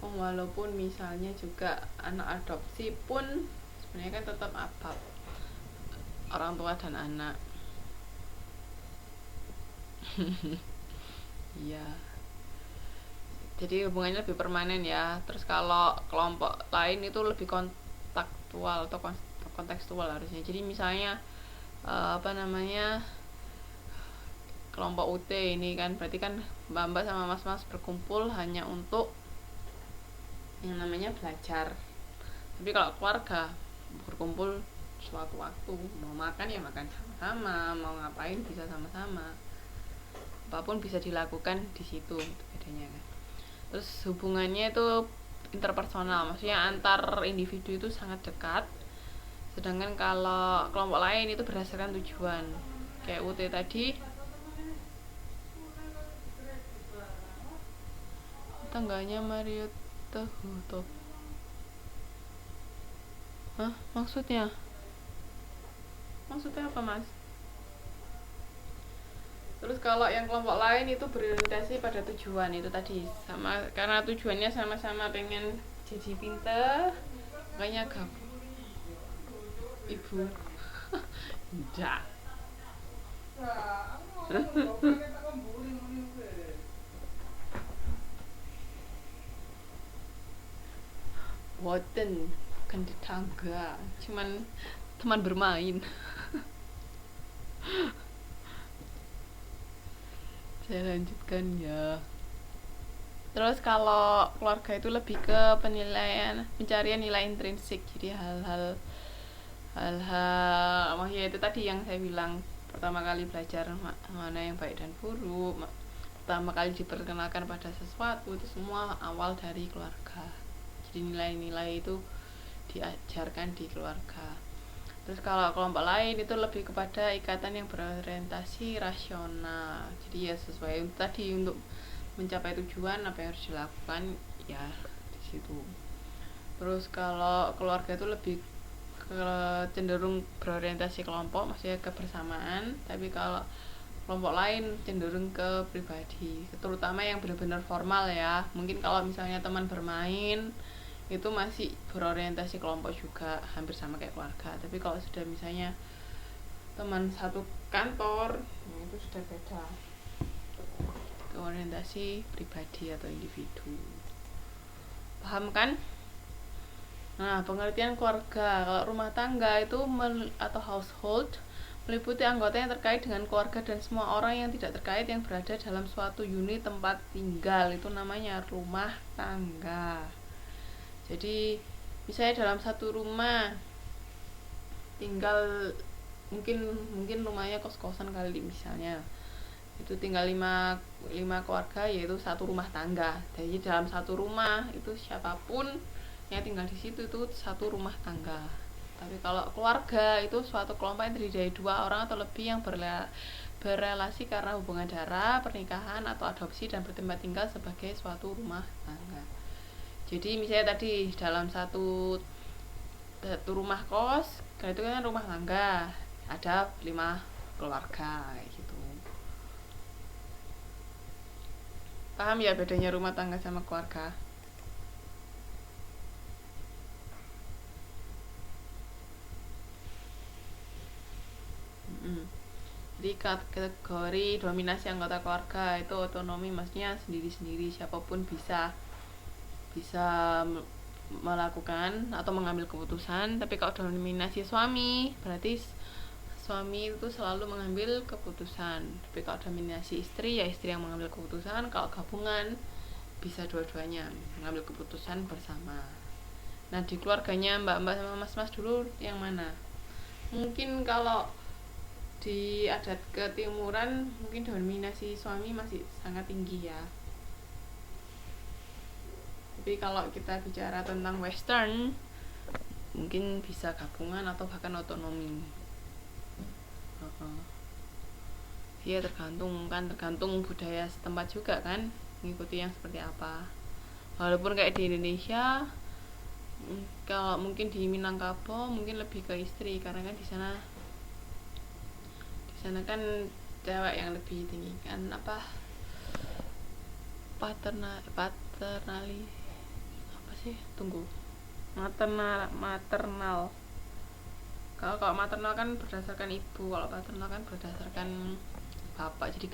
walaupun misalnya juga anak adopsi pun sebenarnya kan tetap abab orang tua dan anak. Iya, jadi hubungannya lebih permanen ya. Terus kalau kelompok lain itu lebih kontaktual atau kontekstual harusnya. Jadi misalnya apa namanya, kelompok UT ini kan berarti kan mbak-mbak sama mas-mas berkumpul hanya untuk yang namanya belajar. Tapi kalau keluarga berkumpul suatu waktu, mau makan ya makan sama-sama, mau ngapain bisa sama-sama, apapun bisa dilakukan di situ, itu bedanya kan. Terus hubungannya itu interpersonal, maksudnya antar individu itu sangat dekat. Sedangkan kalau kelompok lain itu berdasarkan tujuan, kayak UT tadi, tangganya Mario Tehuto. Hah? Maksudnya apa mas? Terus kalau yang kelompok lain itu berorientasi pada tujuan itu tadi, sama karena tujuannya sama-sama pengen jadi pinter, makanya gabung. Ibu enggak. Boten, bukan tetangga, cuman teman bermain. Saya lanjutkan ya. Terus kalau keluarga itu lebih ke penilaian, pencarian nilai intrinsik. Jadi hal-hal ya itu tadi yang saya bilang, pertama kali belajar mana yang baik dan buruk, pertama kali diperkenalkan pada sesuatu, itu semua awal dari keluarga. Jadi nilai-nilai itu diajarkan di keluarga. Terus kalau kelompok lain itu lebih kepada ikatan yang berorientasi rasional. Jadi ya sesuai tadi, untuk mencapai tujuan apa yang harus dilakukan ya di situ. Terus kalau keluarga itu lebih cenderung berorientasi kelompok, maksudnya kebersamaan. Tapi kalau kelompok lain cenderung ke pribadi, terutama yang benar-benar formal ya. Mungkin kalau misalnya teman bermain itu masih berorientasi kelompok juga, hampir sama kayak keluarga. Tapi kalau sudah misalnya teman satu kantor, itu sudah beda, ke orientasi pribadi atau individu. Paham kan? Nah, pengertian keluarga. Kalau rumah tangga itu atau household meliputi anggota yang terkait dengan keluarga dan semua orang yang tidak terkait yang berada dalam suatu unit tempat tinggal, itu namanya rumah tangga. Jadi misalnya dalam satu rumah tinggal, mungkin rumahnya kos-kosan kali misalnya, itu tinggal 5 keluarga, yaitu satu rumah tangga. Jadi dalam satu rumah itu siapapun yang tinggal di situ itu satu rumah tangga. Tapi kalau keluarga itu suatu kelompok yang terdiri dari 2 orang atau lebih yang berrelasi karena hubungan darah, pernikahan atau adopsi dan bertempat tinggal sebagai suatu rumah tangga. Jadi misalnya tadi dalam satu rumah kos, itu kan rumah tangga, ada 5 keluarga kayak gitu. Paham ya bedanya rumah tangga sama keluarga? Jadi kategori dominasi anggota keluarga itu otonomi, maksudnya sendiri-sendiri, siapapun bisa melakukan atau mengambil keputusan. Tapi kalau dominasi suami, berarti suami itu selalu mengambil keputusan. Tapi kalau dominasi istri, ya istri yang mengambil keputusan. Kalau gabungan bisa dua-duanya mengambil keputusan bersama. Nah, di keluarganya mbak-mbak sama mas-mas dulu yang mana? Mungkin kalau di adat ketimuran mungkin dominasi suami masih sangat tinggi ya. Tapi kalau kita bicara tentang western, mungkin bisa gabungan atau bahkan otonomi. Ya tergantung budaya setempat juga kan, mengikuti yang seperti apa. Walaupun kayak di Indonesia, kalau mungkin di Minangkabau mungkin lebih ke istri, karena kan di sana kan cewek yang lebih tinggi kan, apa paternali apa sih, tunggu, maternal. Kalau maternal kan berdasarkan ibu, kalau paternal kan berdasarkan bapak. Jadi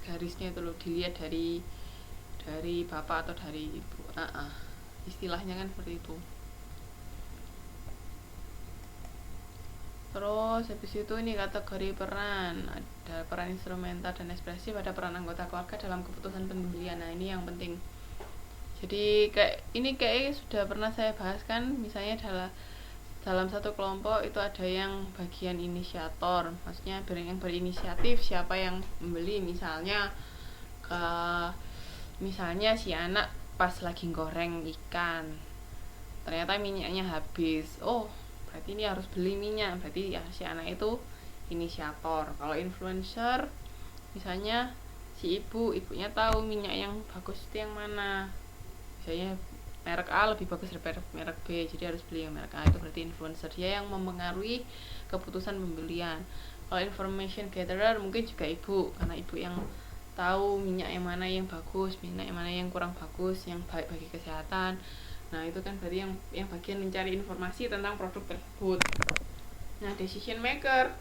garisnya itu loh dilihat dari bapak atau dari ibu. Istilahnya kan seperti itu. Terus habis itu ini kategori peran, ada peran instrumental dan ekspresif, ada peran anggota keluarga dalam keputusan pembelian. Nah ini yang penting. Jadi kayak sudah pernah saya bahas kan, misalnya dalam satu kelompok itu ada yang bagian inisiator, maksudnya yang berinisiatif siapa yang membeli. Misalnya si anak pas lagi goreng ikan, ternyata minyaknya habis, berarti ini harus beli minyak, berarti ya si anak itu inisiator. Kalau influencer, misalnya si ibunya tahu minyak yang bagus itu yang mana, misalnya merek A lebih bagus daripada merek B, jadi harus beli yang merek A, itu berarti influencer, dia yang mempengaruhi keputusan pembelian. Kalau information gatherer mungkin juga ibu, karena ibu yang tahu minyak yang mana yang bagus, minyak yang mana yang kurang bagus, yang baik bagi kesehatan. Nah itu kan berarti yang bagian mencari informasi tentang produk tersebut. Nah decision maker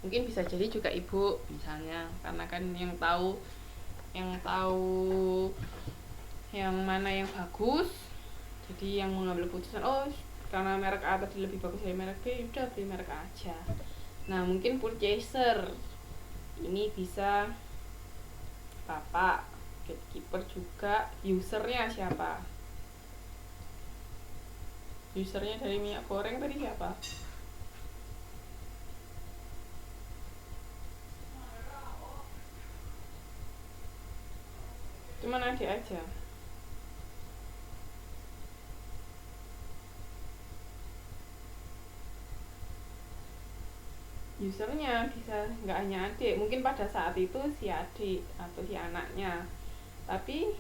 mungkin bisa jadi juga ibu misalnya, karena kan yang tahu yang mana yang bagus, jadi yang mengambil keputusan, karena merek A tadi lebih bagus dari merek B, udah beli merek A aja. Nah mungkin purchaser ini bisa bapak, gatekeeper juga, usernya siapa, usernya dari minyak goreng tadi siapa? Cuman adik aja. Usernya bisa nggak hanya adik, mungkin pada saat itu si adik atau si anaknya, tapi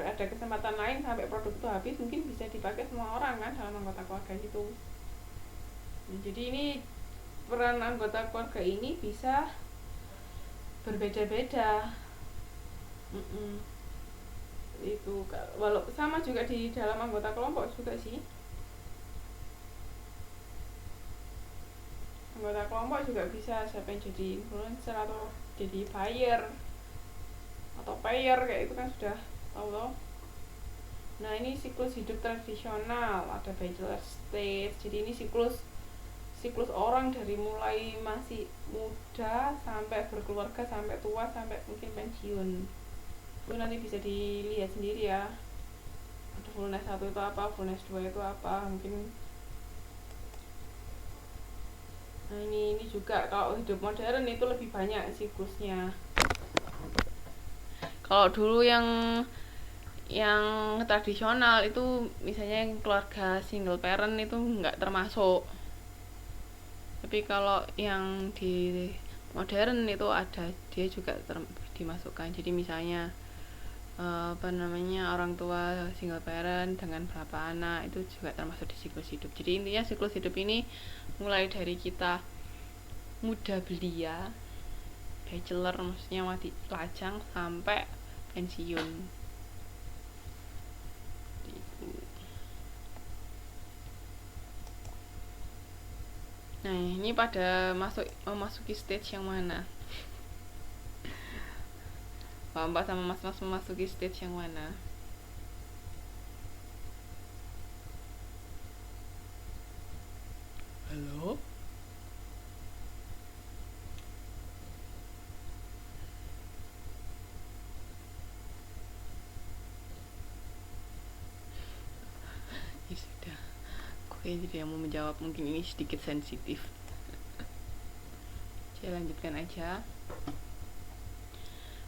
ada kesempatan lain sampai produk itu habis, mungkin bisa dipakai semua orang kan dalam anggota keluarga itu. Jadi ini peran anggota keluarga ini bisa berbeda-beda. Itu walau sama juga di dalam anggota kelompok juga sih. Anggota kelompok juga bisa siapa yang jadi influencer atau jadi buyer atau payer, kayak itu kan sudah tahu loh. Nah ini siklus hidup tradisional, ada bachelor stage, jadi ini siklus orang dari mulai masih muda sampai berkeluarga, sampai tua, sampai mungkin pensiun. Itu nanti bisa dilihat sendiri ya, ada fullness 1 itu apa, fullness 2 itu apa mungkin. Nah ini juga kalau hidup modern itu lebih banyak siklusnya. Kalau dulu yang tradisional itu misalnya yang keluarga single parent itu nggak termasuk, tapi kalau yang di modern itu ada, dia juga dimasukkan. Jadi misalnya orang tua single parent dengan berapa anak itu juga termasuk di siklus hidup. Jadi intinya siklus hidup ini mulai dari kita muda belia, bachelor maksudnya mati lajang, sampai pensiun. Nah ini pada memasuki stage yang mana? Mbak sama mas-mas memasuki stage yang mana? Halo? Ya sudah, kayaknya tidak mau menjawab, mungkin ini sedikit sensitif. Saya lanjutkan aja.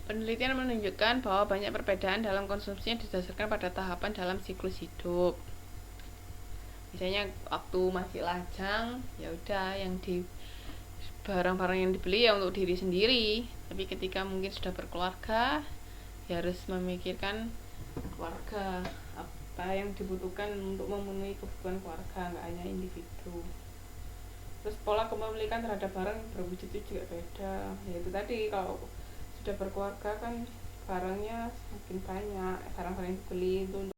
Penelitian menunjukkan bahwa banyak perbedaan dalam konsumsi yang didasarkan pada tahapan dalam siklus hidup. Misalnya waktu masih lajang, ya udah yang di barang-barang yang dibeli ya untuk diri sendiri. Tapi ketika mungkin sudah berkeluarga, ya harus memikirkan keluarga, apa yang dibutuhkan untuk memenuhi kebutuhan keluarga, nggak hanya individu. Terus pola kepemilikan terhadap barang berwujud itu juga beda. Ya itu tadi, kalau sudah berkeluarga kan barangnya semakin banyak, barang-barang yang dibeli itu